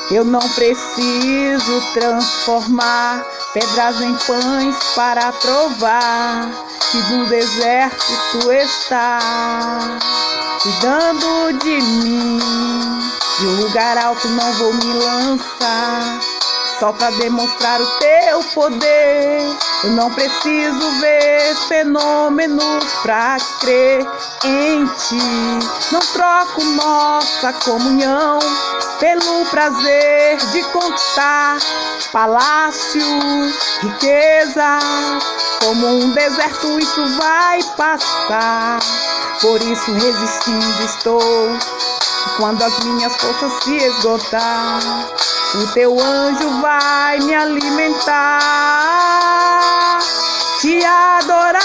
Eu não preciso transformar pedras em pães para provar que no deserto tu estás cuidando de mim. De um lugar alto não vou me lançar só para demonstrar o teu poder. Eu não preciso ver fenômenos para crer em ti. Não troco nossa comunhão pelo prazer de conquistar palácios, riquezas. Como um deserto isso vai passar. Por isso resistindo estou. E quando as minhas forças se esgotar, o teu anjo vai me alimentar. Te adorar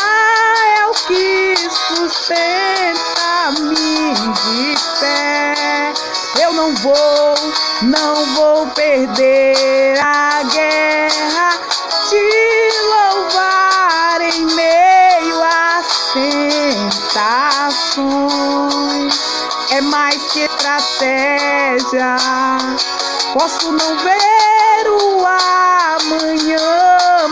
é o que sustenta-me de pé. Eu não vou perder a guerra. Te louvar em meio às tentações é mais que estratégia. Posso não ver o amanhã,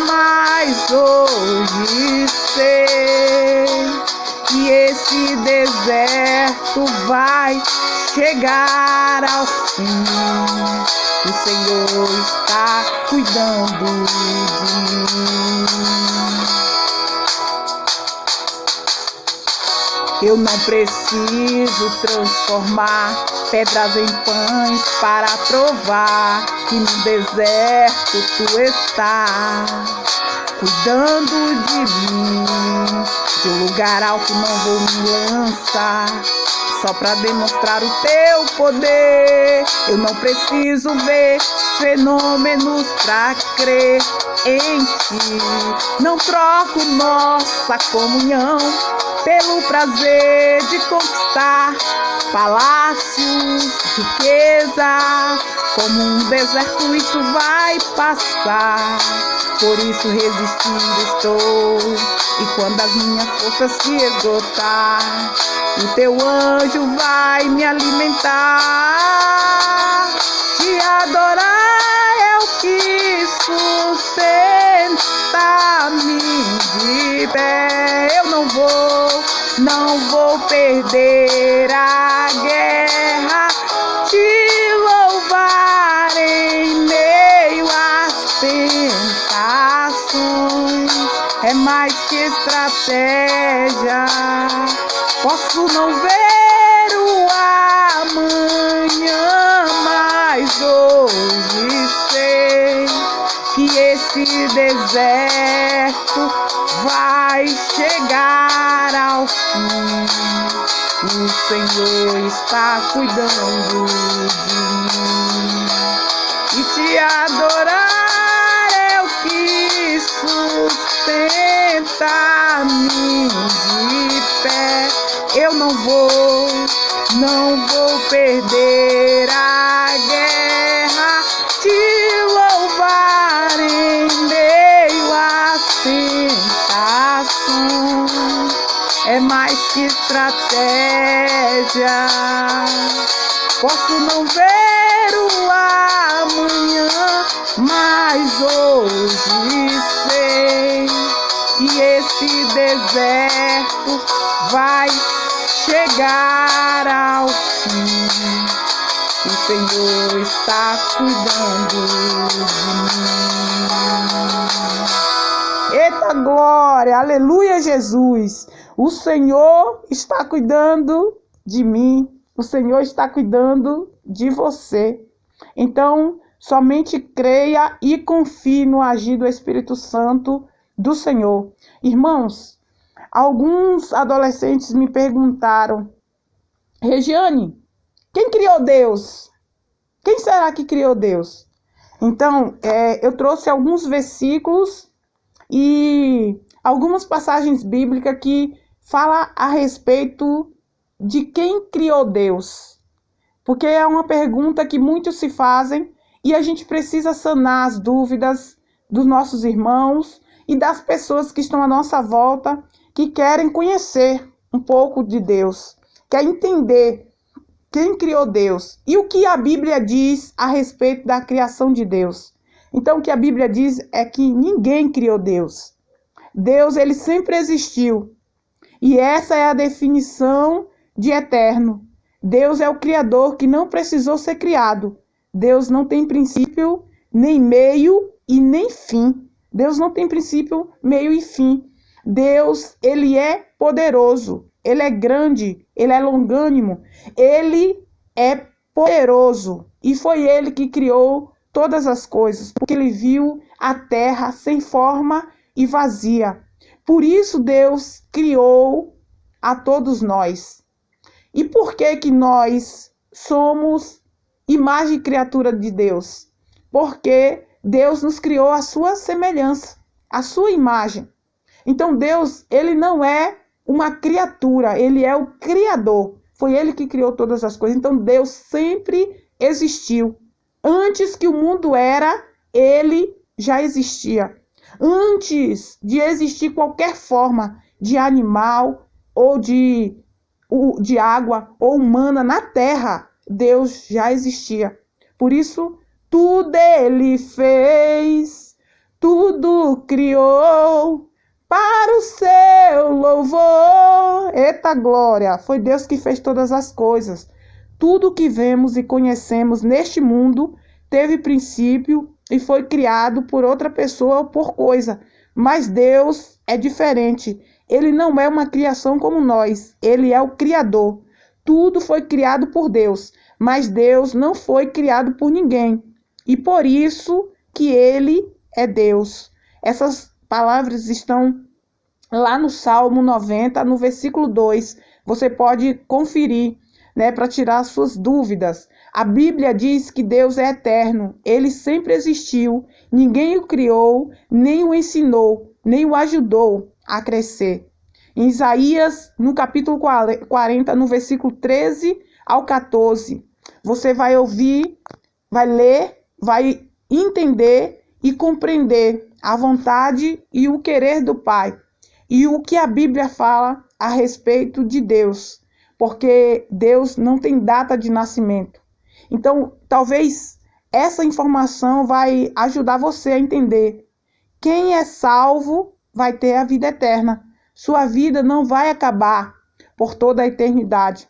mas hoje sei que esse deserto vai chegar ao fim. O Senhor está cuidando de mim. Eu não preciso transformar pedras em pães para provar que no deserto tu estás cuidando de mim. De um lugar alto não vou me lançar só para demonstrar o teu poder. Eu não preciso ver fenômenos para crer em ti. Não troco nossa comunhão pelo prazer de conquistar palácios, riquezas. Como um deserto isso vai passar. Por isso resistindo estou. E quando as minhas forças se esgotar, o teu anjo vai me alimentar. Te adorar é o que sustenta-me de pé. Eu não vou perder a guerra. Te louvar em meio às tentações é mais que estratégia. Posso não ver o amanhã, mas hoje sei que esse deserto vai chegar ao fim. O Senhor está cuidando de mim. E te adorar é o que sustenta-me de pé. Eu não vou perder a guerra. Te louvar em meio às tentações é mais que estratégia. Posso não ver o amanhã, mas hoje sei que esse deserto vai chegar ao fim. O Senhor está cuidando de mim. Eita glória, aleluia Jesus. O Senhor está cuidando de mim. O Senhor está cuidando de você. Então, somente creia e confie no agir do Espírito Santo do Senhor. Irmãos, alguns adolescentes me perguntaram: Regiane, quem criou Deus? Quem será que criou Deus? Então, eu trouxe alguns versículos e algumas passagens bíblicas que falam a respeito de quem criou Deus. Porque é uma pergunta que muitos se fazem e a gente precisa sanar as dúvidas dos nossos irmãos e das pessoas que estão à nossa volta, que querem conhecer um pouco de Deus, quer entender quem criou Deus e o que a Bíblia diz a respeito da criação de Deus. Então, o que a Bíblia diz é que ninguém criou Deus. Deus, ele sempre existiu. E essa é a definição de eterno. Deus é o Criador que não precisou ser criado. Deus não tem princípio, nem meio e nem fim. Deus não tem princípio, meio e fim. Deus, ele é poderoso, ele é grande, ele é longânimo, ele é poderoso. E foi ele que criou todas as coisas, porque ele viu a terra sem forma e vazia. Por isso Deus criou a todos nós. E por que nós somos imagem e criatura de Deus? Porque Deus nos criou à sua semelhança, à sua imagem. Então Deus, ele não é uma criatura, ele é o Criador. Foi ele que criou todas as coisas. Então Deus sempre existiu. Antes que o mundo era, ele já existia. Antes de existir qualquer forma de animal ou de água ou humana na terra, Deus já existia. Por isso, tudo ele fez, tudo criou para o seu louvor. Eita glória! Foi Deus que fez todas as coisas. Tudo que vemos e conhecemos neste mundo teve princípio e foi criado por outra pessoa ou por coisa. Mas Deus é diferente. Ele não é uma criação como nós. Ele é o Criador. Tudo foi criado por Deus, mas Deus não foi criado por ninguém. E por isso que ele é Deus. Essas palavras estão lá no Salmo 90, no versículo 2. Você pode conferir, para tirar suas dúvidas. A Bíblia diz que Deus é eterno. Ele sempre existiu. Ninguém o criou, nem o ensinou, nem o ajudou a crescer. Em Isaías, no capítulo 40, no versículo 13 ao 14, você vai ouvir, vai ler, vai entender e compreender a vontade e o querer do Pai. E o que a Bíblia fala a respeito de Deus. Porque Deus não tem data de nascimento. Então, talvez essa informação vai ajudar você a entender. Quem é salvo vai ter a vida eterna. Sua vida não vai acabar por toda a eternidade.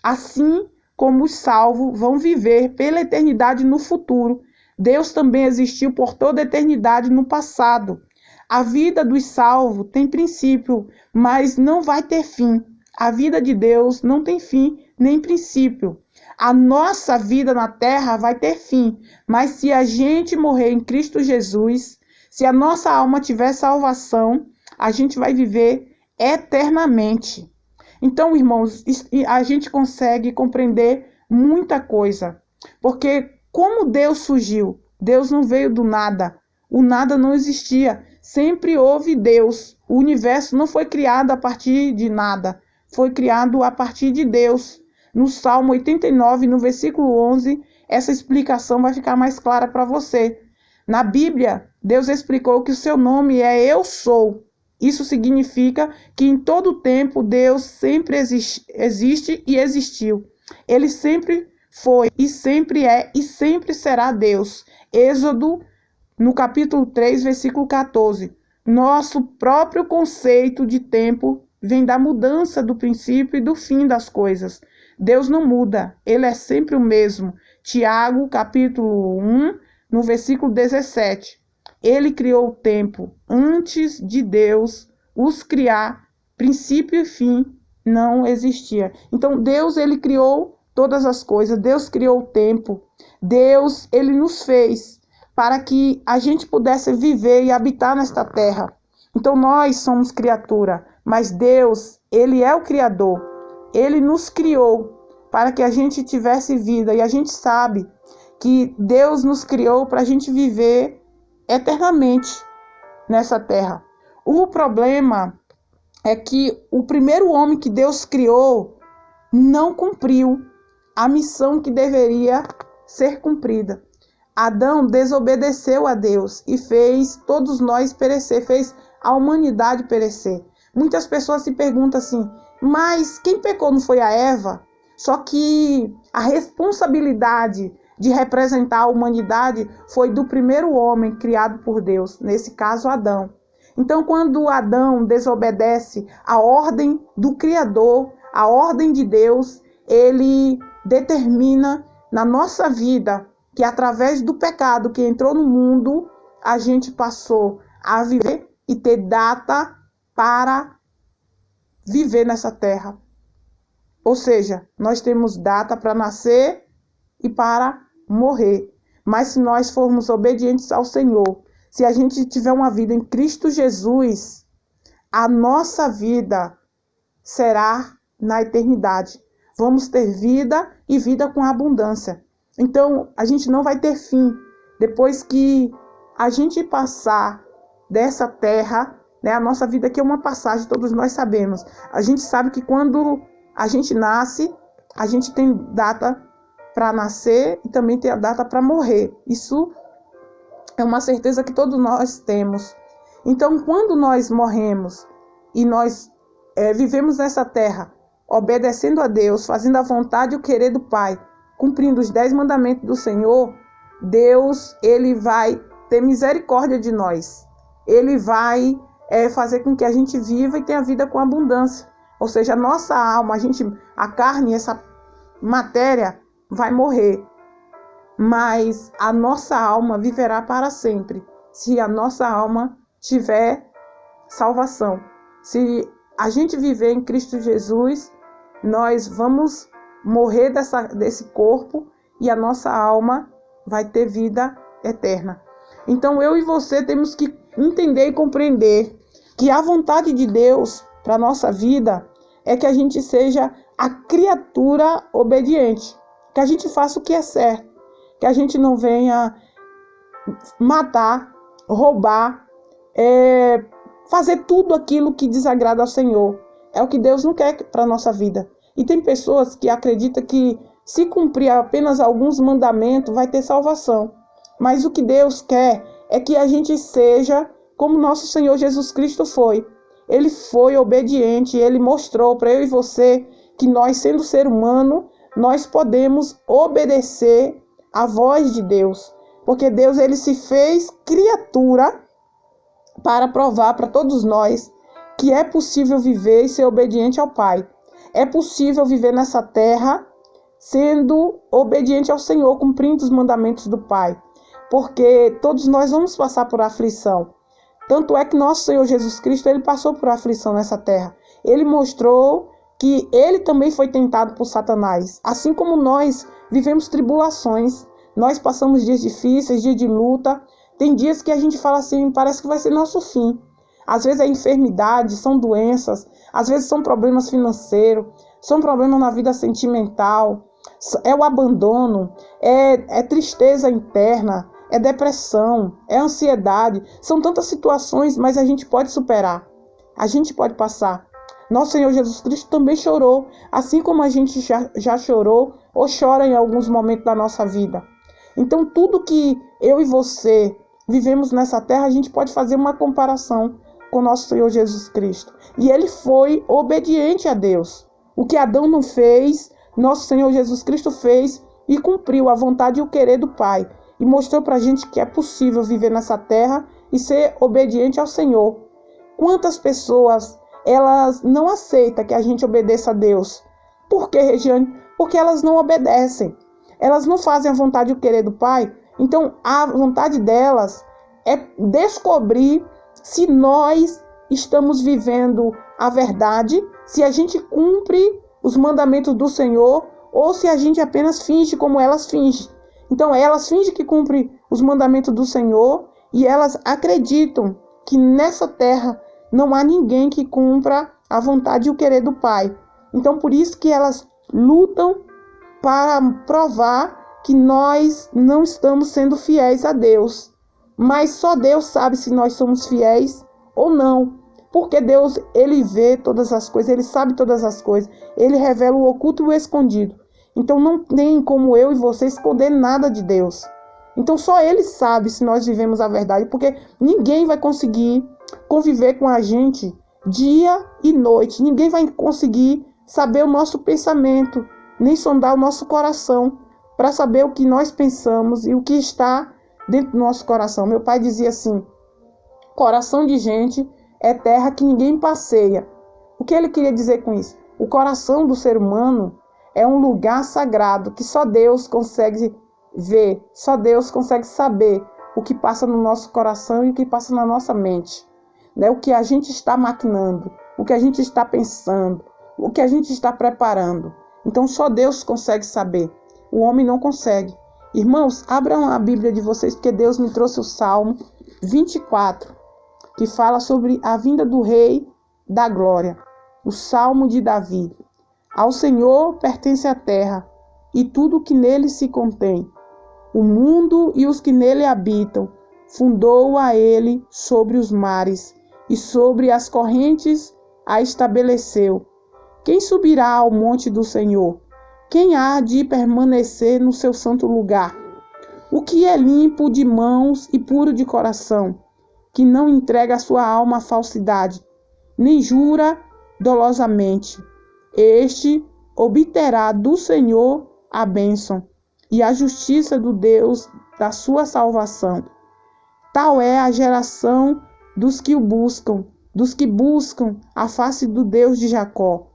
Assim como os salvos vão viver pela eternidade no futuro, Deus também existiu por toda a eternidade no passado. A vida dos salvos tem princípio, mas não vai ter fim. A vida de Deus não tem fim nem princípio. A nossa vida na terra vai ter fim, mas se a gente morrer em Cristo Jesus, se a nossa alma tiver salvação, a gente vai viver eternamente. Então, irmãos, a gente consegue compreender muita coisa, porque como Deus surgiu? Deus não veio do nada, o nada não existia, sempre houve Deus. O universo não foi criado a partir de nada, foi criado a partir de Deus. No Salmo 89, no versículo 11, essa explicação vai ficar mais clara para você. Na Bíblia, Deus explicou que o seu nome é Eu Sou. Isso significa que em todo tempo Deus sempre existe e existiu. Ele sempre foi e sempre é e sempre será Deus. Êxodo, no capítulo 3, versículo 14. Nosso próprio conceito de tempo vem da mudança do princípio e do fim das coisas. Deus não muda, ele é sempre o mesmo. Tiago, capítulo 1, no versículo 17. Ele criou o tempo. Antes de Deus os criar, princípio e fim não existia. Então Deus, ele criou todas as coisas. Deus criou o tempo. Deus, ele nos fez para que a gente pudesse viver e habitar nesta terra. Então nós somos criatura, mas Deus, ele é o Criador. Ele nos criou para que a gente tivesse vida. E a gente sabe que Deus nos criou para a gente viver eternamente nessa terra. O problema é que o primeiro homem que Deus criou não cumpriu a missão que deveria ser cumprida. Adão desobedeceu a Deus e fez todos nós perecer, fez a humanidade perecer. Muitas pessoas se perguntam assim, mas quem pecou não foi a Eva? Só que a responsabilidade de representar a humanidade foi do primeiro homem criado por Deus, nesse caso Adão. Então, quando Adão desobedece a ordem do Criador, a ordem de Deus, ele determina na nossa vida que através do pecado que entrou no mundo, a gente passou a viver e ter data para viver nessa terra. Ou seja, nós temos data para nascer e para morrer. Mas se nós formos obedientes ao Senhor, se a gente tiver uma vida em Cristo Jesus, a nossa vida será na eternidade. Vamos ter vida e vida com abundância. Então, a gente não vai ter fim. Depois que a gente passar dessa terra, né, a nossa vida aqui é uma passagem, todos nós sabemos. A gente sabe que quando a gente nasce, a gente tem data para nascer e também tem a data para morrer. Isso é uma certeza que todos nós temos. Então, quando nós morremos e nós vivemos nessa terra, obedecendo a Deus, fazendo a vontade e o querer do Pai, cumprindo os 10 mandamentos do Senhor, Deus, ele vai ter misericórdia de nós. Ele vai fazer com que a gente viva e tenha vida com abundância. Ou seja, a nossa alma, a carne, essa matéria vai morrer. Mas a nossa alma viverá para sempre, se a nossa alma tiver salvação. Se a gente viver em Cristo Jesus, nós vamos morrer desse corpo e a nossa alma vai ter vida eterna. Então eu e você temos que entender e compreender que a vontade de Deus para a nossa vida é que a gente seja a criatura obediente, que a gente faça o que é certo, que a gente não venha matar, roubar, fazer tudo aquilo que desagrada ao Senhor. É o que Deus não quer para a nossa vida. E tem pessoas que acreditam que se cumprir apenas alguns mandamentos vai ter salvação. Mas o que Deus quer é que a gente seja como nosso Senhor Jesus Cristo foi. Ele foi obediente, ele mostrou para eu e você que nós, sendo ser humano, nós podemos obedecer à voz de Deus. Porque Deus, ele se fez criatura para provar para todos nós que é possível viver e ser obediente ao Pai. É possível viver nessa terra sendo obediente ao Senhor, cumprindo os mandamentos do Pai. Porque todos nós vamos passar por aflição. Tanto é que nosso Senhor Jesus Cristo, ele passou por aflição nessa terra. Ele mostrou que ele também foi tentado por Satanás. Assim como nós vivemos tribulações, nós passamos dias difíceis, dias de luta. Tem dias que a gente fala assim, parece que vai ser nosso fim. Às vezes é enfermidade, são doenças, às vezes são problemas financeiros, são problemas na vida sentimental, é o abandono, é tristeza interna, é depressão, é ansiedade. São tantas situações, mas a gente pode superar, a gente pode passar. Nosso Senhor Jesus Cristo também chorou, assim como a gente já chorou ou chora em alguns momentos da nossa vida. Então tudo que eu e você vivemos nessa terra, a gente pode fazer uma comparação com nosso Senhor Jesus Cristo. E ele foi obediente a Deus. O que Adão não fez, nosso Senhor Jesus Cristo fez e cumpriu a vontade e o querer do Pai. E mostrou para a gente que é possível viver nessa terra e ser obediente ao Senhor. Quantas pessoas, elas não aceitam que a gente obedeça a Deus? Por quê, Regiane? Porque elas não obedecem. Elas não fazem a vontade e o querer do Pai. Então, a vontade delas é descobrir se nós estamos vivendo a verdade, se a gente cumpre os mandamentos do Senhor, ou se a gente apenas finge como elas fingem. Então, elas fingem que cumprem os mandamentos do Senhor e elas acreditam que nessa terra não há ninguém que cumpra a vontade e o querer do Pai. Então, por isso que elas lutam para provar que nós não estamos sendo fiéis a Deus. Mas só Deus sabe se nós somos fiéis ou não. Porque Deus, ele vê todas as coisas, ele sabe todas as coisas. Ele revela o oculto e o escondido. Então não tem como eu e você esconder nada de Deus. Então só Ele sabe se nós vivemos a verdade, porque ninguém vai conseguir conviver com a gente dia e noite. Ninguém vai conseguir saber o nosso pensamento, nem sondar o nosso coração, para saber o que nós pensamos e o que está dentro do nosso coração. Meu pai dizia assim: coração de gente é terra que ninguém passeia. O que ele queria dizer com isso? O coração do ser humano é um lugar sagrado que só Deus consegue ver, só Deus consegue saber o que passa no nosso coração e o que passa na nossa mente, né? O que a gente está maquinando, o que a gente está pensando, o que a gente está preparando. Então só Deus consegue saber, o homem não consegue. Irmãos, abram a Bíblia de vocês, porque Deus me trouxe o Salmo 24, que fala sobre a vinda do Rei da Glória, o Salmo de Davi. Ao Senhor pertence a terra e tudo que nele se contém, o mundo e os que nele habitam. Fundou a ele sobre os mares e sobre as correntes a estabeleceu. Quem subirá ao monte do Senhor? Quem há de permanecer no seu santo lugar? O que é limpo de mãos e puro de coração, que não entrega a sua alma à falsidade, nem jura dolosamente. Este obterá do Senhor a bênção e a justiça do Deus da sua salvação. Tal é a geração dos que o buscam, dos que buscam a face do Deus de Jacó.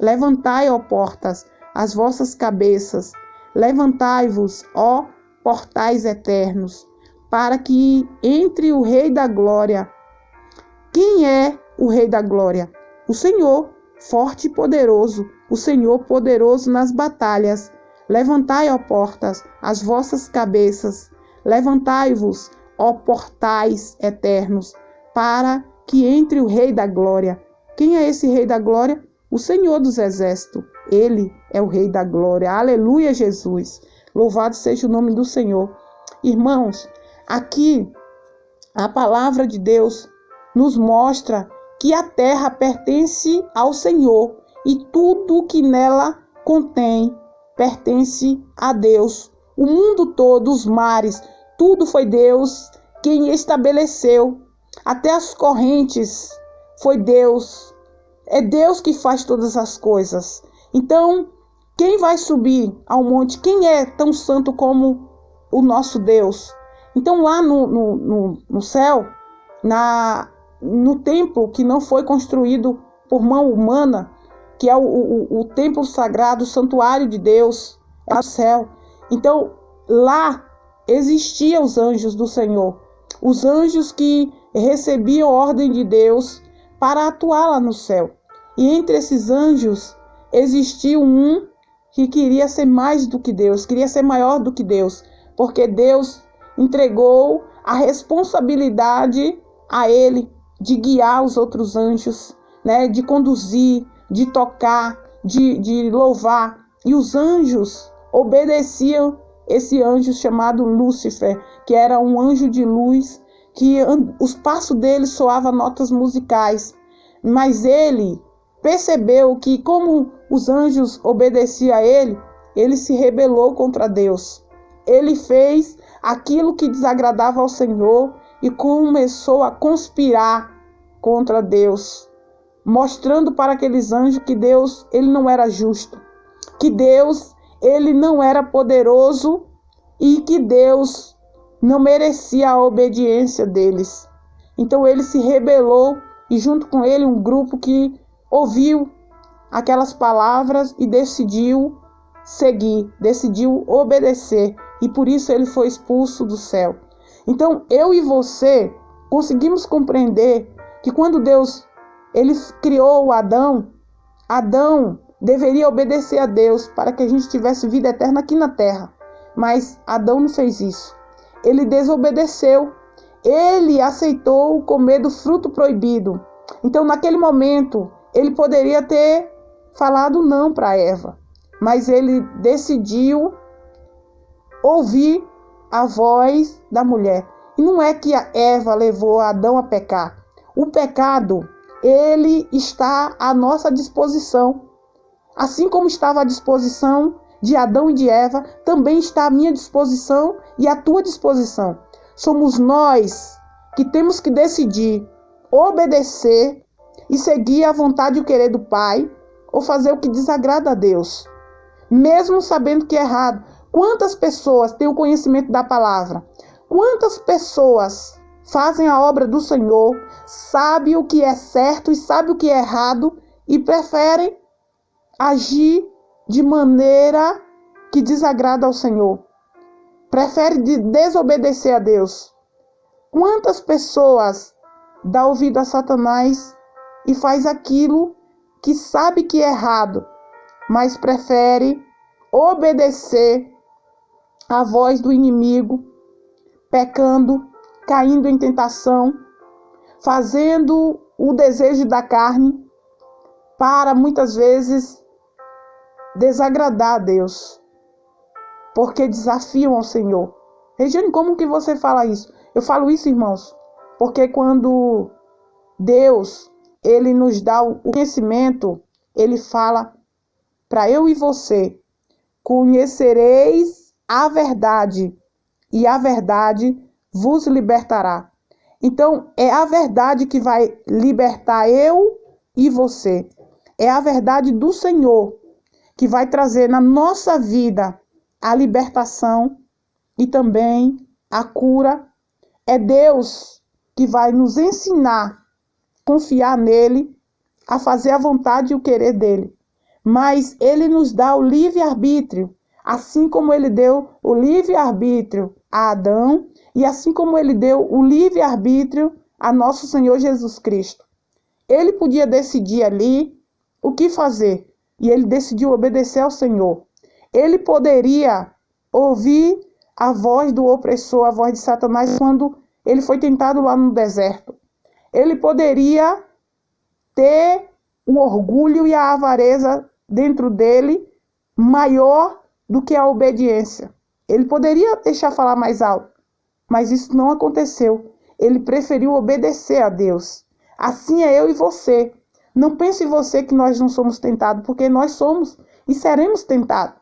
Levantai, ó portas, as vossas cabeças, levantai-vos, ó portais eternos, para que entre o Rei da Glória. Quem é o Rei da Glória? O Senhor, forte e poderoso, o Senhor poderoso nas batalhas. Levantai, ó portas, as vossas cabeças, levantai-vos, ó portais eternos, para que entre o Rei da Glória. Quem é esse Rei da Glória? O Senhor dos Exércitos. Ele é o Rei da Glória. Aleluia, Jesus. Louvado seja o nome do Senhor. Irmãos, aqui a palavra de Deus nos mostra que a terra pertence ao Senhor e tudo que nela contém pertence a Deus. O mundo todo, os mares, tudo foi Deus quem estabeleceu. Até as correntes foi Deus. É Deus que faz todas as coisas. Então, quem vai subir ao monte? Quem é tão santo como o nosso Deus? Então, lá no céu, no templo que não foi construído por mão humana, que é o templo sagrado, o santuário de Deus, é o céu. Então, lá existiam os anjos do Senhor, os anjos que recebiam ordem de Deus para atuar lá no céu. E entre esses anjos existia um que queria ser mais do que Deus, queria ser maior do que Deus, porque Deus entregou a responsabilidade a ele de guiar os outros anjos, né, de conduzir, de tocar, de louvar. E os anjos obedeciam esse anjo chamado Lúcifer, que era um anjo de luz, que os passos dele soavam notas musicais. Mas ele percebeu que, como os anjos obedeciam a ele, ele se rebelou contra Deus. Ele fez aquilo que desagradava ao Senhor e começou a conspirar contra Deus, mostrando para aqueles anjos que Deus, ele não era justo, que Deus, ele não era poderoso e que Deus não merecia a obediência deles. Então ele se rebelou e junto com ele um grupo que ouviu aquelas palavras e decidiu seguir, decidiu obedecer, e por isso ele foi expulso do céu. Então eu e você conseguimos compreender que quando Deus ele criou Adão, Adão deveria obedecer a Deus para que a gente tivesse vida eterna aqui na terra. Mas Adão não fez isso. Ele desobedeceu. Ele aceitou comer do fruto proibido. Então, naquele momento, ele poderia ter falado não para Eva. Mas ele decidiu ouvir a voz da mulher. E não é que a Eva levou Adão a pecar. O pecado, ele está à nossa disposição. Assim como estava à disposição de Adão e de Eva também está à minha disposição e à tua disposição. Somos nós que temos que decidir obedecer e seguir a vontade e o querer do Pai, ou fazer o que desagrada a Deus, mesmo sabendo que é errado. Quantas pessoas têm o conhecimento da palavra? Quantas pessoas fazem a obra do Senhor, sabem o que é certo e sabem o que é errado e preferem agir de maneira que desagrada ao Senhor? Prefere desobedecer a Deus. Quantas pessoas dão ouvido a Satanás e faz aquilo que sabe que é errado, mas prefere obedecer à voz do inimigo, pecando, caindo em tentação, fazendo o desejo da carne, para muitas vezes desagradar a Deus, porque desafiam ao Senhor. Regiane, como que você fala isso? Eu falo isso, irmãos, porque quando Deus, Ele nos dá o conhecimento, Ele fala para eu e você: conhecereis a verdade, e a verdade vos libertará. Então, é a verdade que vai libertar eu e você. É a verdade do Senhor que vai trazer na nossa vida a libertação e também a cura. É Deus que vai nos ensinar a confiar nele, a fazer a vontade e o querer dele. Mas ele nos dá o livre-arbítrio, assim como ele deu o livre-arbítrio a Adão e assim como ele deu o livre-arbítrio a nosso Senhor Jesus Cristo. Ele podia decidir ali o que fazer e ele decidiu obedecer ao Senhor. Ele poderia ouvir a voz do opressor, a voz de Satanás, quando ele foi tentado lá no deserto. Ele poderia ter o orgulho e a avareza dentro dele maior do que a obediência. Ele poderia deixar falar mais alto, mas isso não aconteceu. Ele preferiu obedecer a Deus. Assim é eu e você. Não pense em você que nós não somos tentados, porque nós somos e seremos tentados.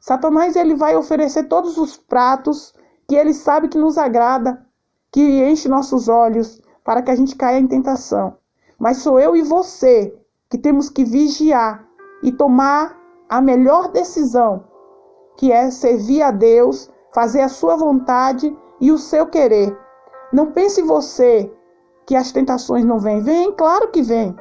Satanás, ele vai oferecer todos os pratos que ele sabe que nos agrada, que enche nossos olhos para que a gente caia em tentação. Mas sou eu e você que temos que vigiar e tomar a melhor decisão, que é servir a Deus, fazer a sua vontade e o seu querer. Não pense em você que as tentações não vêm. Vêm, claro que vêm.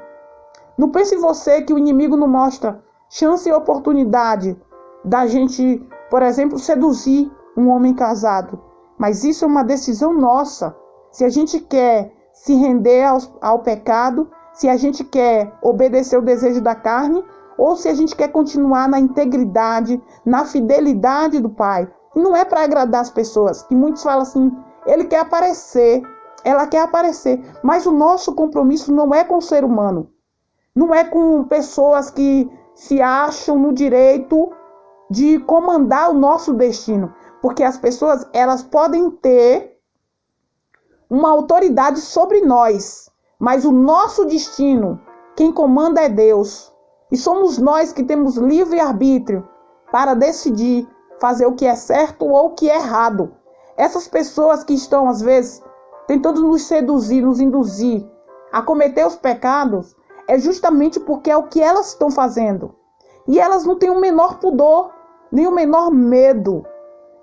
Não pense em você que o inimigo não mostra chance e oportunidade da gente, por exemplo, seduzir um homem casado. Mas isso é uma decisão nossa. Se a gente quer se render ao pecado, se a gente quer obedecer o desejo da carne, ou se a gente quer continuar na integridade, na fidelidade do Pai. E não é para agradar as pessoas. E muitos falam assim, ele quer aparecer, ela quer aparecer. Mas o nosso compromisso não é com o ser humano. Não é com pessoas que se acham no direito de comandar o nosso destino. Porque as pessoas, elas podem ter uma autoridade sobre nós. Mas o nosso destino, quem comanda é Deus. E somos nós que temos livre-arbítrio para decidir fazer o que é certo ou o que é errado. Essas pessoas que estão, às vezes, tentando nos seduzir, nos induzir a cometer os pecados, é justamente porque é o que elas estão fazendo. E elas não têm o menor pudor, nem o menor medo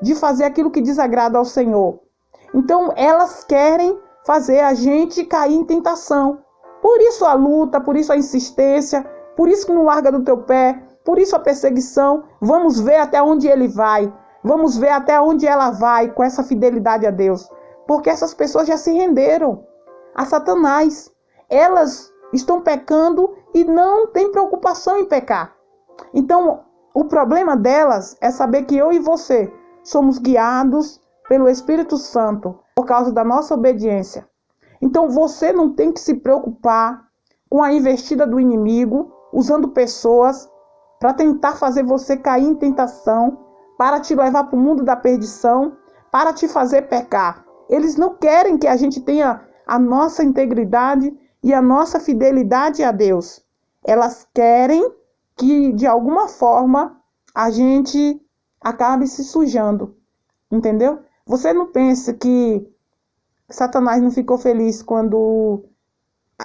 de fazer aquilo que desagrada ao Senhor. Então, elas querem fazer a gente cair em tentação. Por isso a luta, por isso a insistência, por isso que não larga do teu pé, por isso a perseguição. Vamos ver até onde ele vai. Vamos ver até onde ela vai com essa fidelidade a Deus. Porque essas pessoas já se renderam a Satanás. Elas estão pecando e não têm preocupação em pecar. Então, o problema delas é saber que eu e você somos guiados pelo Espírito Santo por causa da nossa obediência. Então, você não tem que se preocupar com a investida do inimigo, usando pessoas para tentar fazer você cair em tentação, para te levar para o mundo da perdição, para te fazer pecar. Eles não querem que a gente tenha a nossa integridade e a nossa fidelidade a Deus. Elas querem que, de alguma forma, a gente acabe se sujando, entendeu? Você não pensa que Satanás não ficou feliz quando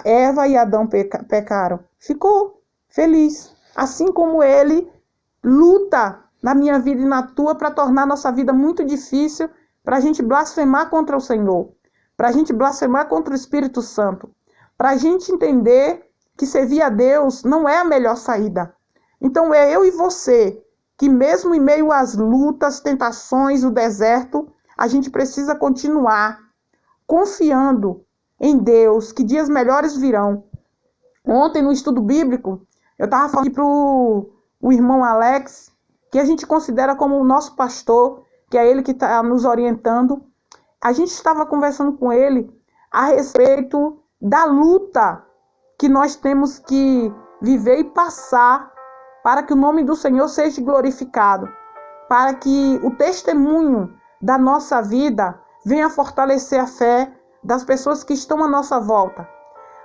Eva e Adão pecaram? Ficou feliz. Assim como ele luta na minha vida e na tua para tornar nossa vida muito difícil, para a gente blasfemar contra o Senhor, para a gente blasfemar contra o Espírito Santo, para a gente entender que servir a Deus não é a melhor saída. Então é eu e você que mesmo em meio às lutas, tentações, o deserto, a gente precisa continuar confiando em Deus, que dias melhores virão. Ontem no estudo bíblico, eu estava falando para o irmão Alex, que a gente considera como o nosso pastor, que é ele que está nos orientando. A gente estava conversando com ele a respeito da luta que nós temos que viver e passar para que o nome do Senhor seja glorificado, para que o testemunho da nossa vida venha fortalecer a fé das pessoas que estão à nossa volta.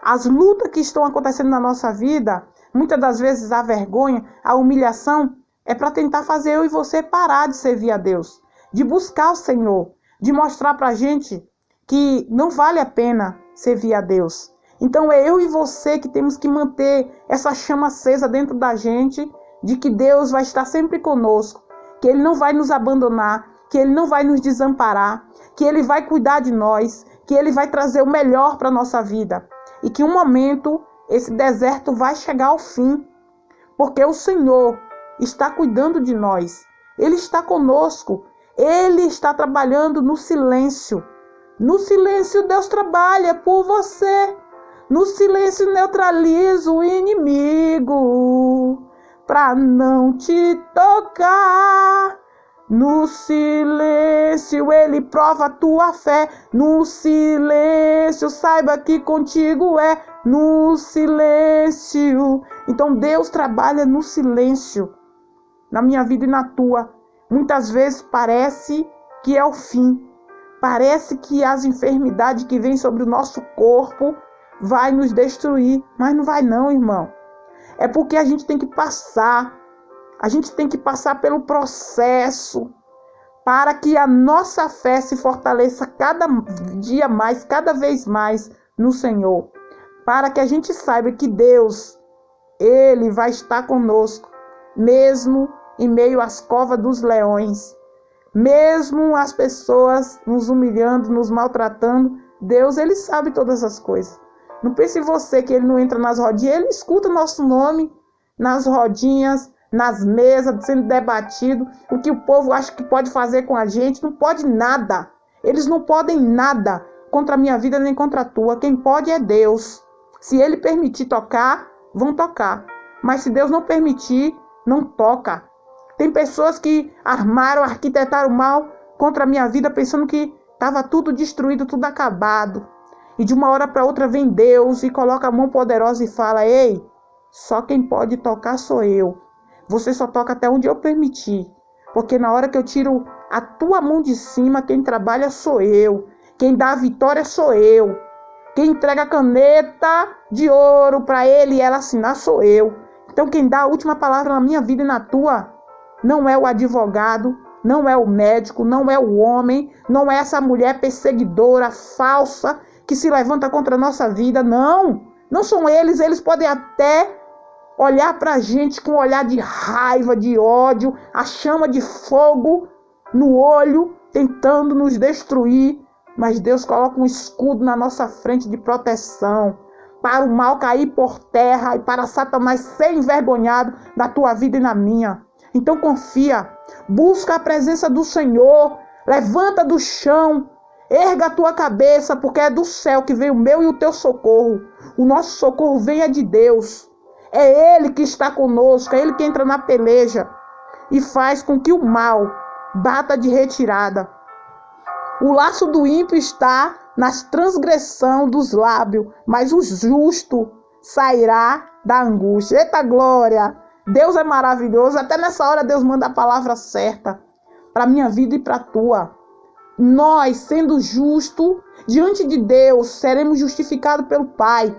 As lutas que estão acontecendo na nossa vida, muitas das vezes a vergonha, a humilhação, é para tentar fazer eu e você parar de servir a Deus, de buscar o Senhor, de mostrar para a gente que não vale a pena servir a Deus. Então é eu e você que temos que manter essa chama acesa dentro da gente, de que Deus vai estar sempre conosco, que Ele não vai nos abandonar, que Ele não vai nos desamparar, que Ele vai cuidar de nós, que Ele vai trazer o melhor para a nossa vida. E que um momento esse deserto vai chegar ao fim, porque o Senhor está cuidando de nós, Ele está conosco, Ele está trabalhando no silêncio. No silêncio Deus trabalha por você, no silêncio neutraliza o inimigo, para não te tocar. No silêncio Ele prova a tua fé, no silêncio saiba que contigo é, no silêncio. Então Deus trabalha no silêncio, na minha vida e na tua. Muitas vezes parece que é o fim, parece que as enfermidades que vêm sobre o nosso corpo vai nos destruir, mas não vai não, irmão. É porque a gente tem que passar. A gente tem que passar pelo processo para que a nossa fé se fortaleça cada dia mais, cada vez mais no Senhor. Para que a gente saiba que Deus, Ele vai estar conosco, mesmo em meio às covas dos leões, mesmo as pessoas nos humilhando, nos maltratando. Deus, Ele sabe todas as coisas. Não pense você que Ele não entra nas rodinhas, Ele escuta o nosso nome nas rodinhas, nas mesas, sendo debatido. O que o povo acha que pode fazer com a gente, não pode nada. Eles não podem nada contra a minha vida nem contra a tua. Quem pode é Deus. Se Ele permitir tocar, vão tocar. Mas se Deus não permitir, não toca. Tem pessoas que armaram, arquitetaram mal contra a minha vida, pensando que estava tudo destruído, tudo acabado. E de uma hora para outra vem Deus e coloca a mão poderosa e fala: ei, só quem pode tocar sou eu. Você só toca até onde eu permitir. Porque na hora que eu tiro a tua mão de cima, quem trabalha sou eu. Quem dá a vitória sou eu. Quem entrega a caneta de ouro para ele e ela assinar sou eu. Então quem dá a última palavra na minha vida e na tua não é o advogado, não é o médico, não é o homem, não é essa mulher perseguidora, falsa, que se levanta contra a nossa vida. Não, não são eles. Eles podem até olhar para a gente com um olhar de raiva, de ódio, a chama de fogo no olho, tentando nos destruir. Mas Deus coloca um escudo na nossa frente de proteção, para o mal cair por terra e para Satanás ser envergonhado na tua vida e na minha. Então confia, busca a presença do Senhor, levanta do chão, erga a tua cabeça, porque é do céu que vem o meu e o teu socorro. O nosso socorro vem de Deus. É Ele que está conosco, é Ele que entra na peleja e faz com que o mal bata de retirada. O laço do ímpio está nas transgressão dos lábios, mas o justo sairá da angústia. Eita glória! Deus é maravilhoso. Até nessa hora Deus manda a palavra certa para a minha vida e para a tua. Nós, sendo justos diante de Deus, seremos justificados pelo Pai.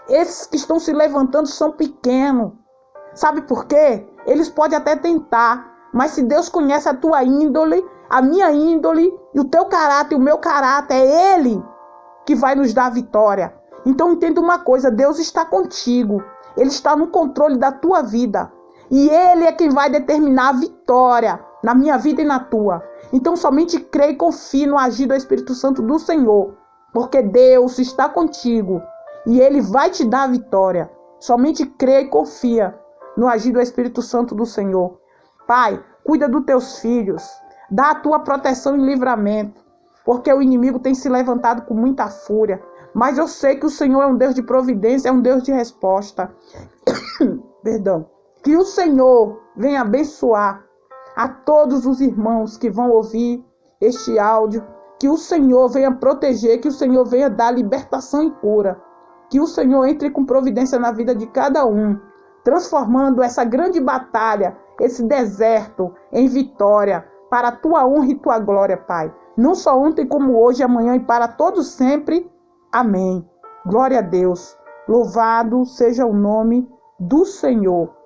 Esses que estão se levantando são pequenos. Sabe por quê? Eles podem até tentar, mas se Deus conhece a tua índole, a minha índole, e o teu caráter, o meu caráter, é Ele que vai nos dar a vitória. Então entenda uma coisa, Deus está contigo. Ele está no controle da tua vida. E Ele é quem vai determinar a vitória na minha vida e na tua. Então somente crê e confie no agir do Espírito Santo do Senhor. Porque Deus está contigo. E Ele vai te dar a vitória. Somente crê e confia no agir do Espírito Santo do Senhor. Pai, cuida dos teus filhos. Dá a tua proteção e livramento. Porque o inimigo tem se levantado com muita fúria. Mas eu sei que o Senhor é um Deus de providência, é um Deus de resposta. Perdão. Que o Senhor venha abençoar a todos os irmãos que vão ouvir este áudio. Que o Senhor venha proteger, que o Senhor venha dar libertação e cura. Que o Senhor entre com providência na vida de cada um, transformando essa grande batalha, esse deserto, em vitória, para a tua honra e tua glória, Pai. Não só ontem, como hoje, amanhã e para todos sempre. Amém. Glória a Deus. Louvado seja o nome do Senhor.